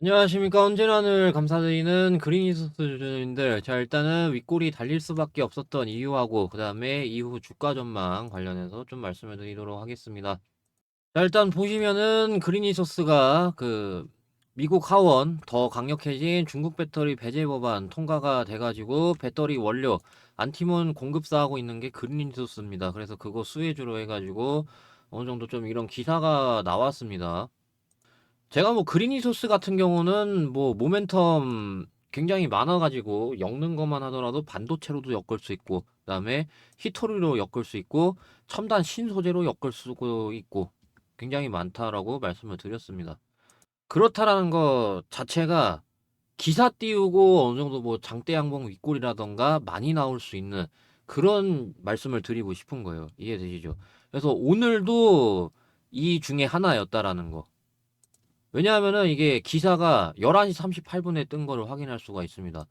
안녕하십니까. 언제나 늘 감사드리는 그린이소스인들. 자, 일단은 윗골이 달릴 수밖에 없었던 이유하고, 그 다음에 이후 주가 전망 관련해서 좀 말씀을 드리도록 하겠습니다. 자, 일단 보시면은 그린이소스가 미국 하원 더 강력해진 중국 배터리 배제 법안 통과가 돼가지고 배터리 원료 안티몬 공급사하고 있는 게 그린이소스입니다. 그래서 그거 수혜주로 해가지고 어느 정도 좀 이런 기사가 나왔습니다. 제가 뭐 그린이 소스 같은 경우는 뭐 모멘텀 굉장히 많아가지고 엮는 것만 하더라도 반도체로도 엮을 수 있고, 그다음에 히토리로 엮을 수 있고, 첨단 신소재로 엮을 수도 있고, 굉장히 많다라고 말씀을 드렸습니다. 그렇다라는 것 자체가 기사 띄우고 어느 정도 뭐 장대 양봉 윗골이라던가 많이 나올 수 있는 그런 말씀을 드리고 싶은 거예요. 이해되시죠? 그래서 오늘도 이 중에 하나였다라는 거. 왜냐하면은 이게 기사가 11시 38분에 뜬 거를 확인할 수가 있습니다.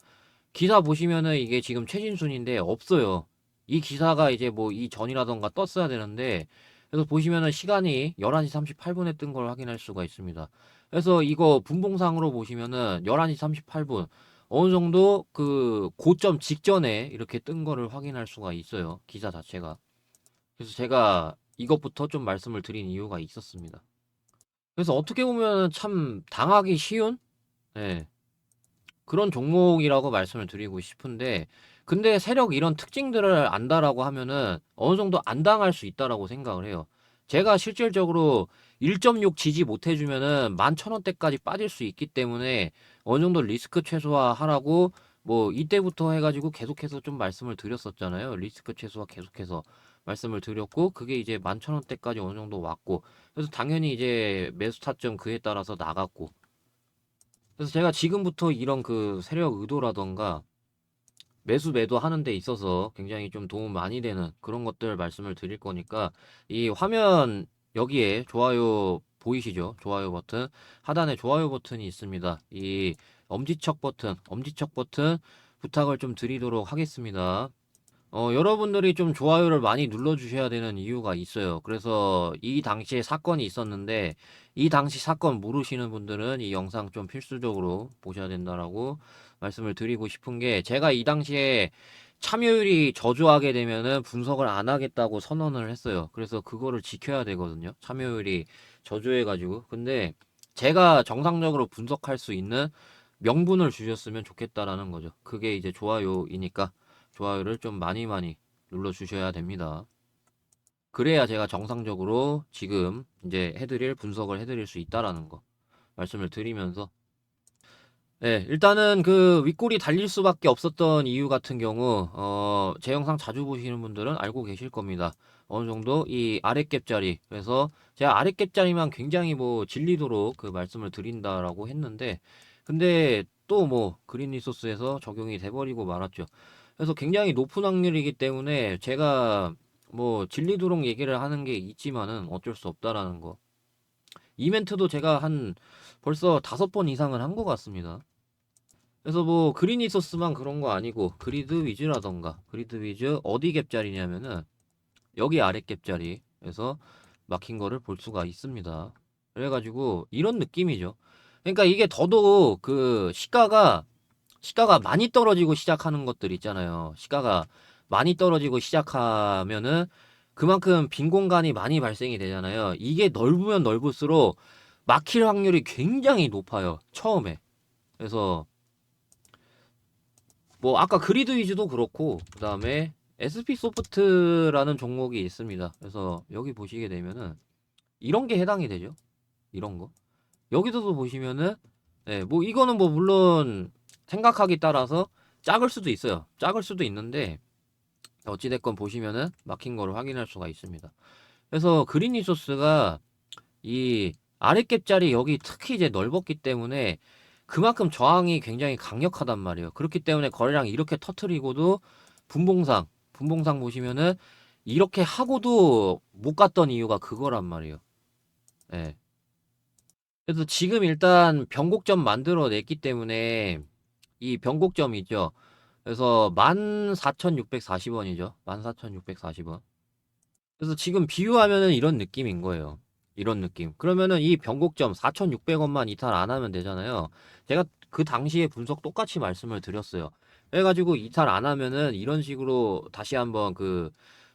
기사 보시면은 이게 지금 최진순인데 없어요. 이 기사가 이제 뭐 이 전이라던가 떴어야 되는데, 그래서 보시면은 시간이 11시 38분에 뜬 걸 확인할 수가 있습니다. 그래서 이거 분봉상으로 보시면은 11시 38분 어느 정도 그 고점 직전에 이렇게 뜬 거를 확인할 수가 있어요. 기사 자체가. 그래서 제가 이것부터 좀 말씀을 드린 이유가 있었습니다. 그래서 어떻게 보면 참 당하기 쉬운 예, 그런 종목이라고 말씀을 드리고 싶은데, 근데 세력 이런 특징들을 안다라고 하면은 어느 정도 안 당할 수 있다라고 생각을 해요. 제가 실질적으로 1.6 지지 못해주면은 11,000원대까지 빠질 수 있기 때문에 어느 정도 리스크 최소화하라고 뭐 이때부터 해가지고 계속해서 좀 말씀을 드렸었잖아요. 리스크 최소화 계속해서 말씀을 드렸고, 그게 이제 11,000원대까지 어느 정도 왔고, 그래서 당연히 이제 매수 타점 그에 따라서 나갔고, 그래서 제가 지금부터 이런 그 세력 의도라던가 매수 매도 하는 데 있어서 굉장히 좀 도움 많이 되는 그런 것들 말씀을 드릴 거니까, 이 화면 여기에 좋아요 보이시죠? 좋아요 버튼 하단에 좋아요 버튼이 있습니다. 이 엄지척 버튼 부탁을 좀 드리도록 하겠습니다. 여러분들이 좀 좋아요를 많이 눌러주셔야 되는 이유가 있어요. 그래서 이 당시에 사건이 있었는데, 이 당시 사건 모르시는 분들은 이 영상 좀 필수적으로 보셔야 된다라고 말씀을 드리고 싶은 게, 제가 이 당시에 참여율이 저조하게 되면은 분석을 안 하겠다고 선언을 했어요. 그래서 그거를 지켜야 되거든요. 참여율이 저조해가지고. 근데 제가 정상적으로 분석할 수 있는 명분을 주셨으면 좋겠다라는 거죠. 그게 이제 좋아요이니까. 좋아요를 좀 많이 많이 눌러주셔야 됩니다. 그래야 제가 정상적으로 지금 이제 분석을 해드릴 수 있다라는 거 말씀을 드리면서, 네, 일단은 그 윗골이 달릴 수밖에 없었던 이유 같은 경우, 제 영상 자주 보시는 분들은 알고 계실 겁니다. 어느 정도 이 아랫갭자리, 그래서 제가 아랫갭자리만 굉장히 뭐 질리도록 그 말씀을 드린다라고 했는데, 근데 또 뭐 그린 리소스에서 적용이 돼버리고 말았죠. 그래서 굉장히 높은 확률이기 때문에 제가 뭐 질리도록 얘기를 하는 게 있지만은 어쩔 수 없다라는 거. 이벤트도 제가 한 벌써 5번 이상을 한 것 같습니다. 그래서 뭐 그린이 소스만 그런 거 아니고 그리드 위즈라던가, 그리드 위즈 어디 갭자리냐면은 여기 아래 갭자리 에서 막힌 거를 볼 수가 있습니다. 그래가지고 이런 느낌이죠. 그러니까 이게 더더욱 그 시가가 많이 떨어지고 시작하는 것들 있잖아요. 시가가 많이 떨어지고 시작하면은 그만큼 빈 공간이 많이 발생이 되잖아요. 이게 넓으면 넓을수록 막힐 확률이 굉장히 높아요. 처음에. 그래서 뭐 아까 그리드 위즈도 그렇고, 그다음에 SP 소프트라는 종목이 있습니다. 그래서 여기 보시게 되면은 이런 게 해당이 되죠. 이런 거. 여기서도 보시면은 네, 뭐 이거는 뭐 물론 생각하기 따라서 작을 수도 있어요. 작을 수도 있는데 어찌됐건 보시면은 막힌 거를 확인할 수가 있습니다. 그래서 그린 리소스가 이 아랫갭자리 여기 특히 이제 넓었기 때문에 그만큼 저항이 굉장히 강력하단 말이에요. 그렇기 때문에 거래량 이렇게 터트리고도 분봉상 보시면은 이렇게 하고도 못 갔던 이유가 그거란 말이에요. 예. 그래서 지금 일단 변곡점 만들어냈기 때문에 이 변곡점이 있죠. 그래서 14,640원이죠. 14,640원. 그래서 지금 비유하면은 이런 느낌인 거예요. 이런 느낌. 그러면은 이 변곡점 4,600원만 이탈 안 하면 되잖아요. 제가 그 당시에 분석 똑같이 말씀을 드렸어요. 그래가지고 이탈 안 하면은 이런 식으로 다시 한번 그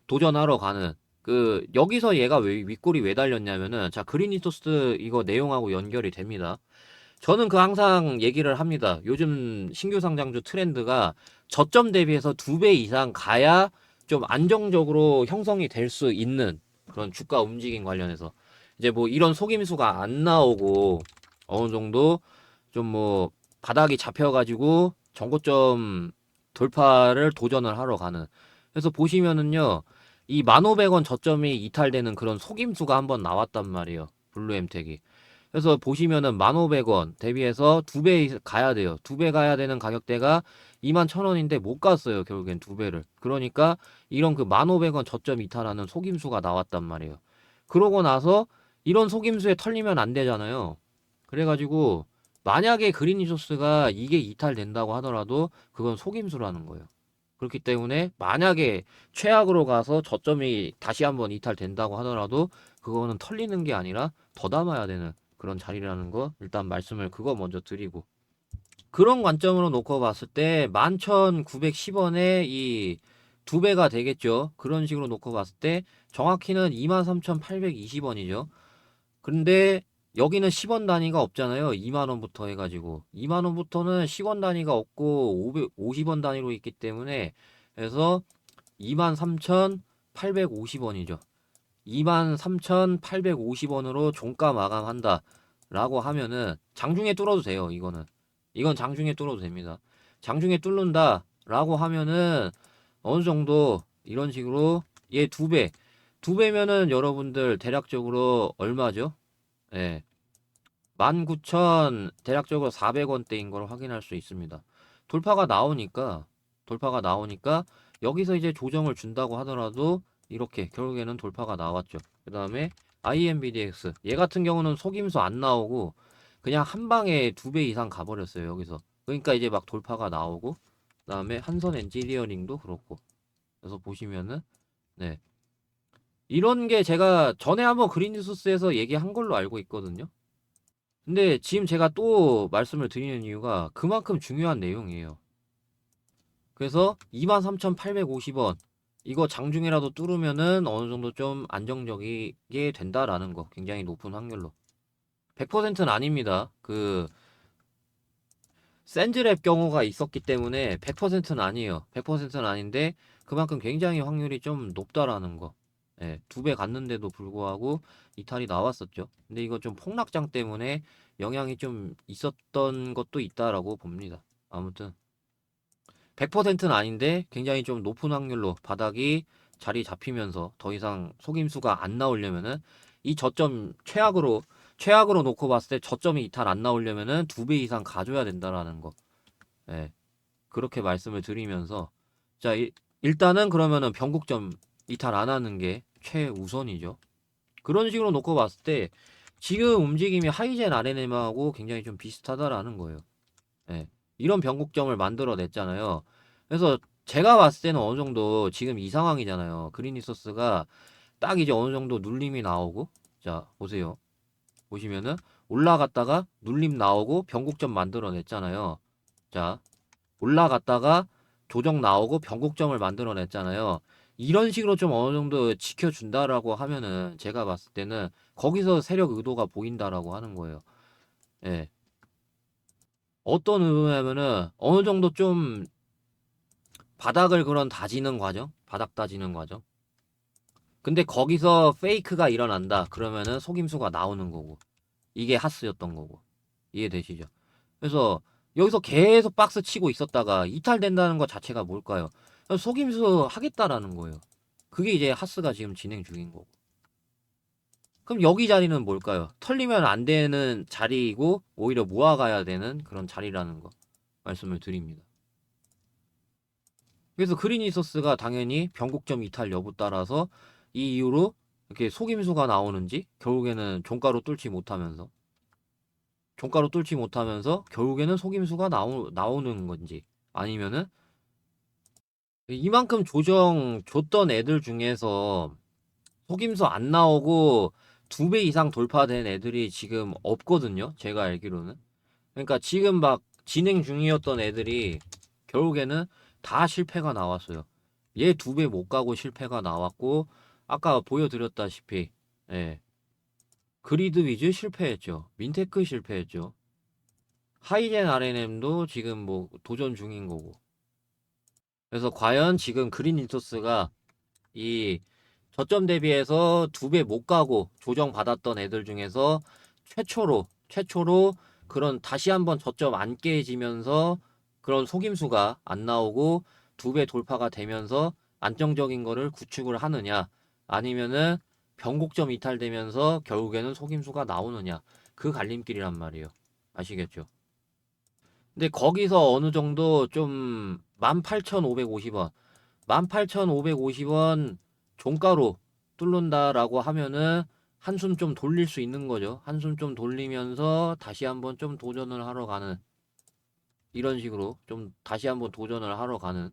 도전하러 가는 그 여기서 얘가 왜 윗골이 왜 달렸냐면은 자 그린이토스 이거 내용하고 연결이 됩니다. 저는 그 항상 얘기를 합니다. 요즘 신규 상장주 트렌드가 저점 대비해서 2배 이상 가야 좀 안정적으로 형성이 될 수 있는 그런 주가 움직임 관련해서 이제 뭐 이런 속임수가 안 나오고 어느 정도 좀 뭐 바닥이 잡혀가지고 정고점 돌파를 도전을 하러 가는. 그래서 보시면은요 이 1,500원 저점이 이탈되는 그런 속임수가 한번 나왔단 말이에요. 블루엠텍이. 그래서 보시면은 1,500원 대비해서 2배 가야 돼요. 2배 가야 되는 가격대가 21,000원인데 못 갔어요. 결국엔 2배를. 그러니까 이런 그 1,500원 저점 이탈하는 속임수가 나왔단 말이에요. 그러고 나서 이런 속임수에 털리면 안 되잖아요. 그래가지고 만약에 그린이소스가 이게 이탈된다고 하더라도 그건 속임수라는 거예요. 그렇기 때문에 만약에 최악으로 가서 저점이 다시 한번 이탈된다고 하더라도 그거는 털리는 게 아니라 더 담아야 되는 그런 자리라는 거 일단 말씀을 그거 먼저 드리고 그런 관점으로 놓고 봤을 때 11,910원에 이 2배가 되겠죠. 그런 식으로 놓고 봤을 때 정확히는 23,820원이죠. 근데 여기는 10원 단위가 없잖아요. 2만원부터 해가지고 2만원부터는 10원 단위가 없고 50원 단위로 있기 때문에 그래서 23,850원이죠. 23,850원으로 종가 마감한다 라고 하면은 장중에 뚫어도 돼요. 이건 장중에 뚫어도 됩니다. 장중에 뚫는다 라고 하면은 어느 정도 이런 식으로 얘 2배 2배면은 여러분들 대략적으로 얼마죠? 예. 19,000 대략적으로 400원대인 걸 확인할 수 있습니다. 돌파가 나오니까 돌파가 나오니까 여기서 이제 조정을 준다고 하더라도 이렇게 결국에는 돌파가 나왔죠. 그 다음에 IMBDX 얘 같은 경우는 속임수 안 나오고 그냥 한 방에 2배 이상 가버렸어요. 여기서 그러니까 이제 막 돌파가 나오고 그 다음에 한선 엔지니어링도 그렇고 그래서 보시면은 네 이런 게 제가 전에 한번 그린뉴스에서 얘기한 걸로 알고 있거든요. 근데 지금 제가 또 말씀을 드리는 이유가 그만큼 중요한 내용이에요. 그래서 23,850원 이거 장중이라도 뚫으면은 어느 정도 좀 안정적이게 된다라는 거 굉장히 높은 확률로 100%는 아닙니다. 그 샌즈랩 경우가 있었기 때문에 100%는 아니에요. 100%는 아닌데 그만큼 굉장히 확률이 좀 높다라는 거. 예, 2배 갔는데도 불구하고 이탈이 나왔었죠. 근데 이거 좀 폭락장 때문에 영향이 좀 있었던 것도 있다라고 봅니다. 아무튼 100%는 아닌데 굉장히 좀 높은 확률로 바닥이 자리 잡히면서 더 이상 속임수가 안 나오려면은 이 저점 최악으로 놓고 봤을 때 저점이 이탈 안 나오려면은 2배 이상 가져야 된다라는 거. 예. 그렇게 말씀을 드리면서 자, 일단은 그러면은 변곡점 이탈 안 하는 게 최우선이죠. 그런 식으로 놓고 봤을 때 지금 움직임이 하이젠 RNM하고 굉장히 좀 비슷하다라는 거예요. 예. 이런 변곡점을 만들어 냈잖아요. 그래서 제가 봤을 때는 어느 정도 지금 이 상황이잖아요. 그린이소스가 딱 이제 어느 정도 눌림이 나오고 자, 보세요. 보시면은 올라갔다가 눌림 나오고 변곡점 만들어 냈잖아요. 자, 올라갔다가 조정 나오고 변곡점을 만들어 냈잖아요. 이런 식으로 좀 어느 정도 지켜준다라고 하면은 제가 봤을 때는 거기서 세력 의도가 보인다라고 하는 거예요. 예. 어떤 의도냐면은 어느 정도 좀 바닥을 그런 다지는 과정? 바닥 다지는 과정? 근데 거기서 페이크가 일어난다. 그러면은 속임수가 나오는 거고. 이게 하스였던 거고. 이해되시죠? 그래서 여기서 계속 박스 치고 있었다가 이탈된다는 것 자체가 뭘까요? 속임수 하겠다라는 거예요. 그게 이제 하스가 지금 진행 중인 거고. 그럼 여기 자리는 뭘까요? 털리면 안 되는 자리이고 오히려 모아가야 되는 그런 자리라는 거 말씀을 드립니다. 그래서 그린이소스가 당연히 변곡점 이탈 여부 따라서 이 이후로 이렇게 속임수가 나오는지 결국에는 종가로 뚫지 못하면서 결국에는 속임수가 나오는 건지 아니면은 이만큼 조정 줬던 애들 중에서 속임수 안 나오고 2배 이상 돌파된 애들이 지금 없거든요. 제가 알기로는. 그러니까 지금 막 진행 중이었던 애들이 결국에는 다 실패가 나왔어요. 얘 2배 못 가고 실패가 나왔고, 아까 보여드렸다시피, 예. 그리드 위즈 실패했죠. 민테크 실패했죠. 하이젠 RNM도 지금 뭐 도전 중인 거고. 그래서 과연 지금 그린 인토스가 이 저점 대비해서 2배 못 가고 조정받았던 애들 중에서 최초로 그런 다시 한번 저점 안 깨지면서 그런 속임수가 안 나오고 2배 돌파가 되면서 안정적인 거를 구축을 하느냐, 아니면은 변곡점 이탈되면서 결국에는 속임수가 나오느냐, 그 갈림길이란 말이에요. 아시겠죠? 근데 거기서 어느 정도 좀 18,550원 18,550원 종가로 뚫는다라고 하면은 한숨 좀 돌릴 수 있는 거죠. 한숨 좀 돌리면서 다시 한번 좀 도전을 하러 가는, 이런 식으로 좀 다시 한번 도전을 하러 가는.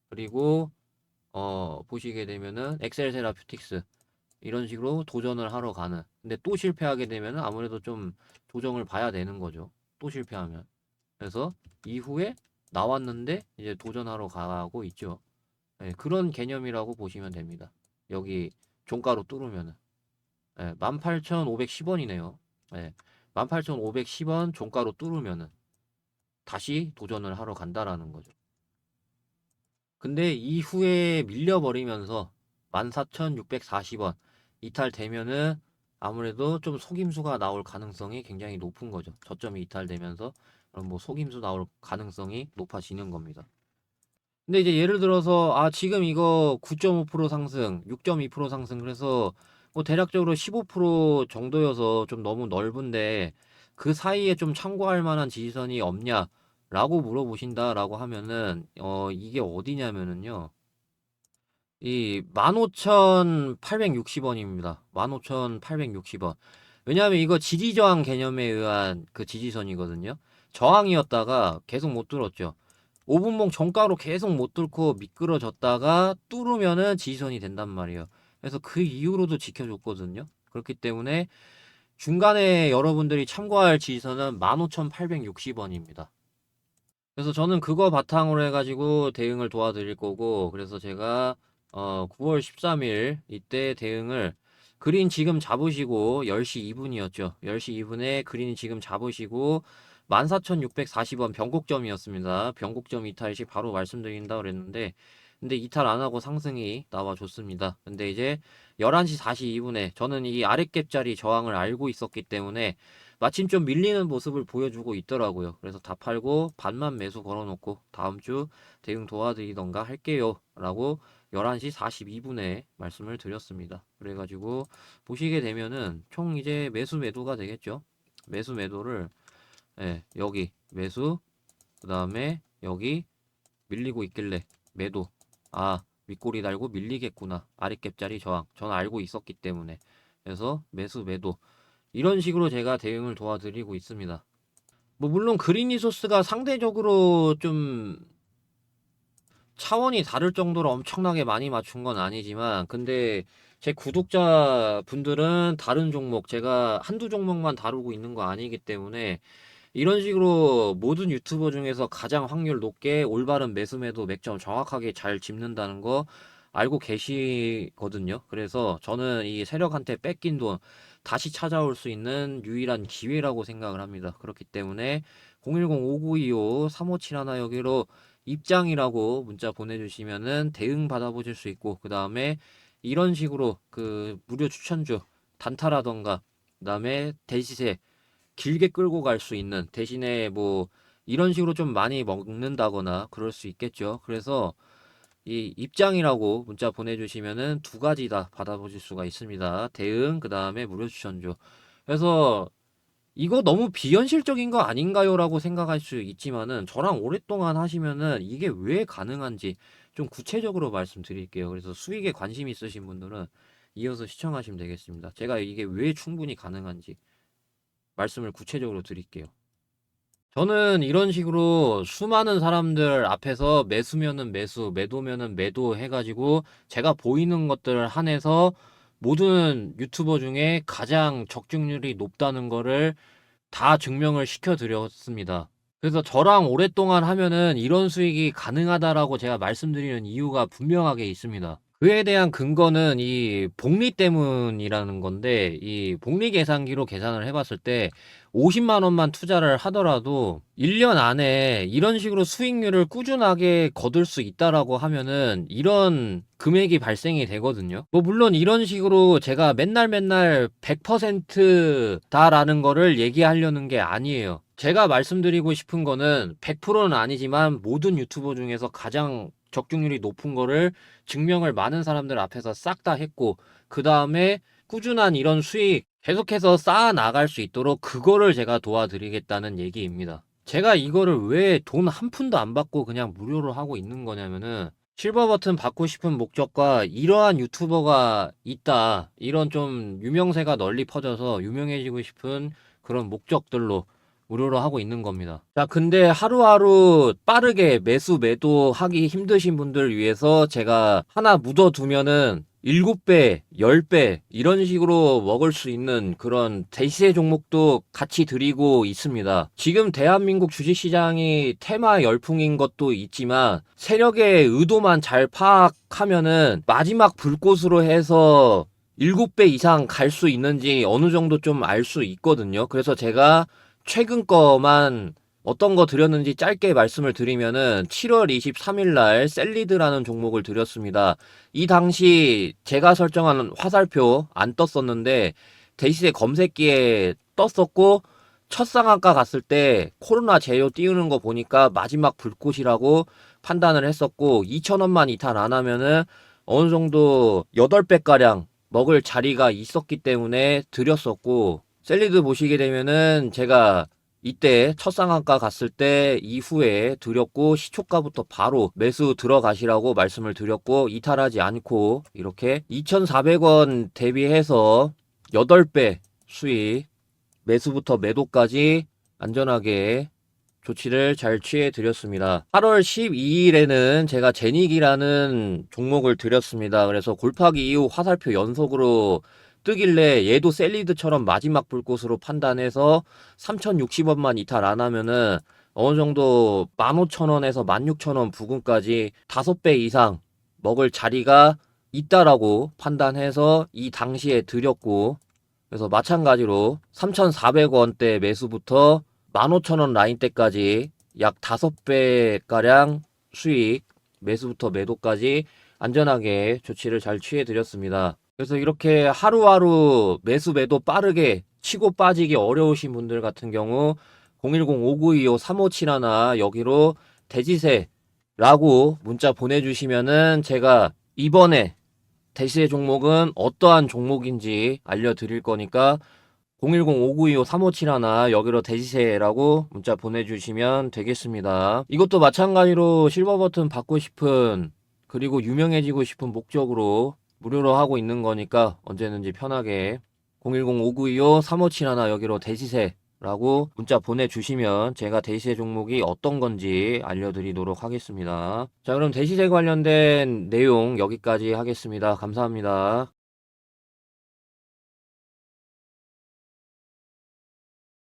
그리고 보시게 되면은 엑셀 세라퓨틱스 이런 식으로 도전을 하러 가는. 근데 또 실패하게 되면은 아무래도 좀 조정을 봐야 되는 거죠. 또 실패하면. 그래서 이후에 나왔는데 이제 도전하러 가고 있죠. 예, 그런 개념이라고 보시면 됩니다. 여기 종가로 뚫으면은. 예, 18,510원이네요. 예, 18,510원 종가로 뚫으면은 다시 도전을 하러 간다라는 거죠. 근데 이후에 밀려버리면서 14,640원 이탈되면은 아무래도 좀 속임수가 나올 가능성이 굉장히 높은 거죠. 저점이 이탈되면서 그럼 뭐 속임수 나올 가능성이 높아지는 겁니다. 근데 이제 예를 들어서 지금 이거 9.5% 상승, 6.2% 상승, 그래서 뭐 대략적으로 15% 정도여서 좀 너무 넓은데 그 사이에 좀 참고할 만한 지지선이 없냐라고 물어보신다라고 하면은 이게 어디냐면은요. 이 15,860원입니다. 15,860원. 왜냐하면 이거 지지저항 개념에 의한 그 지지선이거든요. 저항이었다가 계속 못 뚫었죠. 5분봉 정가로 계속 못 뚫고 미끄러졌다가 뚫으면은 지지선이 된단 말이에요. 그래서 그 이후로도 지켜줬거든요. 그렇기 때문에 중간에 여러분들이 참고할 지지선은 15,860원입니다. 그래서 저는 그거 바탕으로 해가지고 대응을 도와드릴 거고, 그래서 제가 9월 13일 이때 대응을, 그린 지금 잡으시고 10시 2분이었죠. 10시 2분에 그린 지금 잡으시고 14,640원 변곡점이었습니다. 변곡점 이탈 시 바로 말씀드린다 그랬는데, 근데 이탈 안 하고 상승이 나와줬습니다. 근데 이제 11시 42분에 저는 이 아랫갭자리 저항을 알고 있었기 때문에 마침 좀 밀리는 모습을 보여주고 있더라고요. 그래서 다 팔고 반만 매수 걸어놓고 다음 주 대응 도와드리던가 할게요 라고 11시 42분에 말씀을 드렸습니다. 그래가지고 보시게 되면은 총 이제 매수 매도가 되겠죠. 매수 매도를, 예, 여기 매수, 그 다음에 여기 밀리고 있길래 매도. 윗꼬리 달고 밀리겠구나. 아랫갭자리 저항 저는 알고 있었기 때문에, 그래서 매수 매도, 이런 식으로 제가 대응을 도와드리고 있습니다. 뭐 물론 그린리소스가 상대적으로 좀 차원이 다를 정도로 엄청나게 많이 맞춘 건 아니지만, 근데 제 구독자 분들은 다른 종목, 제가 한두 종목만 다루고 있는 거 아니기 때문에 이런 식으로 모든 유튜버 중에서 가장 확률 높게 올바른 매수매도 맥점 정확하게 잘 짚는다는 거 알고 계시거든요. 그래서 저는 이 세력한테 뺏긴 돈 다시 찾아올 수 있는 유일한 기회라고 생각을 합니다. 그렇기 때문에 010-5925-3571 여기로 입장이라고 문자 보내주시면은 대응 받아보실 수 있고, 그 다음에 이런 식으로 그 무료 추천주 단타라던가, 그 다음에 대시세 길게 끌고 갈 수 있는, 대신에 뭐 이런 식으로 좀 많이 먹는다거나 그럴 수 있겠죠. 그래서 이 입장이라고 문자 보내주시면은 두 가지 다 받아보실 수가 있습니다. 대응, 그 다음에 무료 추천주. 그래서 이거 너무 비현실적인 거 아닌가요? 라고 생각할 수 있지만은 저랑 오랫동안 하시면은 이게 왜 가능한지 좀 구체적으로 말씀드릴게요. 그래서 수익에 관심 있으신 분들은 이어서 시청하시면 되겠습니다. 제가 이게 왜 충분히 가능한지 말씀을 구체적으로 드릴게요. 저는 이런 식으로 수많은 사람들 앞에서 매수면은 매수, 매도면은 매도 해가지고 제가 보이는 것들 한해서 모든 유튜버 중에 가장 적중률이 높다는 거를 다 증명을 시켜드렸습니다. 그래서 저랑 오랫동안 하면은 이런 수익이 가능하다라고 제가 말씀드리는 이유가 분명하게 있습니다. 그에 대한 근거는 이 복리 때문이라는 건데, 이 복리 계산기로 계산을 해봤을 때 50만 원만 투자를 하더라도 1년 안에 이런 식으로 수익률을 꾸준하게 거둘 수 있다라고 하면은 이런 금액이 발생이 되거든요. 뭐 물론 이런 식으로 제가 맨날 100%다라는 거를 얘기하려는 게 아니에요. 제가 말씀드리고 싶은 거는 100%는 아니지만 모든 유튜버 중에서 가장 적중률이 높은 거를 증명을 많은 사람들 앞에서 싹 다 했고, 그 다음에 꾸준한 이런 수익 계속해서 쌓아 나갈 수 있도록 그거를 제가 도와드리겠다는 얘기입니다. 제가 이거를 왜 돈 한 푼도 안 받고 그냥 무료로 하고 있는 거냐면은, 실버 버튼 받고 싶은 목적과 이러한 유튜버가 있다, 이런 좀 유명세가 널리 퍼져서 유명해지고 싶은 그런 목적들로 무료로 하고 있는 겁니다. 자, 근데 하루하루 빠르게 매수 매도하기 힘드신 분들 위해서 제가 하나 묻어두면은 7배, 10배 이런 식으로 먹을 수 있는 그런 대시세 종목도 같이 드리고 있습니다. 지금 대한민국 주식시장이 테마 열풍인 것도 있지만 세력의 의도만 잘 파악하면은 마지막 불꽃으로 해서 7배 이상 갈 수 있는지 어느 정도 좀 알 수 있거든요. 그래서 제가 최근 거만 어떤 거 드렸는지 짧게 말씀을 드리면은 7월 23일 날 셀리드라는 종목을 드렸습니다. 이 당시 제가 설정한 화살표 안 떴었는데 대시세 검색기에 떴었고, 첫 상한가 갔을 때 코로나 제로 띄우는 거 보니까 마지막 불꽃이라고 판단을 했었고, 2,000원만 이탈 안 하면은 어느 정도 8배가량 먹을 자리가 있었기 때문에 드렸었고, 셀리드 보시게 되면은 제가 이때 첫 상한가 갔을 때 이후에 드렸고, 시초가부터 바로 매수 들어가시라고 말씀을 드렸고, 이탈하지 않고 이렇게 2,400원 대비해서 8배 수익, 매수부터 매도까지 안전하게 조치를 잘 취해 드렸습니다. 8월 12일에는 제가 제닉이라는 종목을 드렸습니다. 그래서 골파기 이후 화살표 연속으로 뜨길래 얘도 셀리드처럼 마지막 불꽃으로 판단해서 3,060원만 이탈 안 하면은 어느 정도 15,000원에서 16,000원 부근까지 5배 이상 먹을 자리가 있다라고 판단해서 이 당시에 드렸고, 그래서 마찬가지로 3,400원대 매수부터 15,000원 라인대까지 약 5배가량 수익, 매수부터 매도까지 안전하게 조치를 잘 취해 드렸습니다. 그래서 이렇게 하루하루 매수 매도 빠르게 치고 빠지기 어려우신 분들 같은 경우 010-5925-3571 여기로 대지세라고 문자 보내주시면은 제가 이번에 대시세 종목은 어떠한 종목인지 알려드릴 거니까 010-5925-3571 여기로 대시세라고 문자 보내주시면 되겠습니다. 이것도 마찬가지로 실버 버튼 받고 싶은, 그리고 유명해지고 싶은 목적으로 무료로 하고 있는 거니까 언제든지 편하게 010-5925-3571 여기로 대시세라고 문자 보내주시면 제가 대시세 종목이 어떤 건지 알려드리도록 하겠습니다. 자, 그럼 대시세 관련된 내용 여기까지 하겠습니다. 감사합니다.